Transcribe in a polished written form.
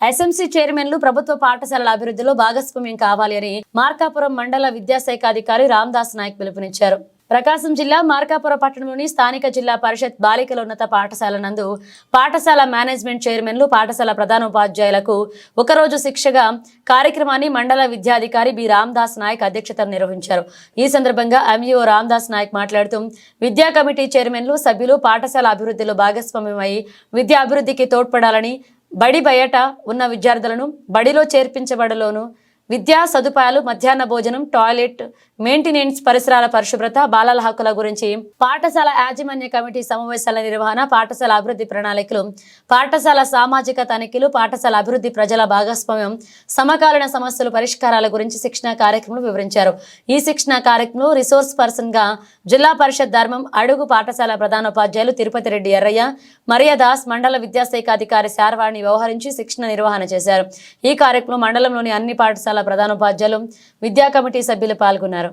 SMC చైర్మన్లు ప్రభుత్వ పాఠశాలల అభివృద్ధిలో భాగస్వామ్యం కావాలి అని మార్కాపురం మండల విద్యాశాఖ అధికారి రామదాస్ నాయక్ పిలుపునిచ్చారు. ప్రకాశం జిల్లా మార్కాపురం పట్టణంలోని స్థానిక జిల్లా పరిషత్ బాలికల ఉన్నత పాఠశాల నందు పాఠశాల మేనేజ్మెంట్ చైర్మన్లు పాఠశాల ప్రధానోపాధ్యాయులకు ఒకరోజు శిక్షగా కార్యక్రమాన్ని మండల విద్యాధికారి బి రామదాస్ నాయక్ అధ్యక్షతన నిర్వహించారు. ఈ సందర్భంగా ఎంఈఓ రామదాస్ నాయక్ మాట్లాడుతూ విద్యా కమిటీ చైర్మన్లు సభ్యులు పాఠశాల అభివృద్ధిలో భాగస్వామ్యమై విద్యా అభివృద్ధికి తోడ్పడాలని, బడి బయట ఉన్న విద్యార్థులను బడిలో చేర్పించబడలోను విద్యా సదుపాయాలు, మధ్యాహ్న భోజనం, టాయిలెట్ మెయింటెనెన్స్, పరిసరాల పరిశుభ్రత, బాలల హక్కుల గురించి పాఠశాల యాజమాన్య కమిటీ సమావేశాల నిర్వహణ, పాఠశాల అభివృద్ధి ప్రణాళికలు, పాఠశాల సామాజిక తనిఖీలు, పాఠశాల అభివృద్ధి, ప్రజల భాగస్వామ్యం, సమకాలీన సమస్యలు పరిష్కారాల గురించి శిక్షణ కార్యక్రమం వివరించారు. ఈ శిక్షణ కార్యక్రమంలో రిసోర్స్ పర్సన్ గా జిల్లా పరిషత్ ధర్మం అడుగు పాఠశాల ప్రధానోపాధ్యాయులు తిరుపతి రెడ్డి ఎర్రయ్య, మరియదాస్, మండల విద్యాశాఖ అధికారి శార్వాణి వ్యవహరించి శిక్షణ నిర్వహణ చేశారు. ఈ కార్యక్రమంలో మండలంలోని అన్ని పాఠశాల ప్రధానోపాధ్యాయులు, విద్యా కమిటీ సభ్యులు పాల్గొన్నారు.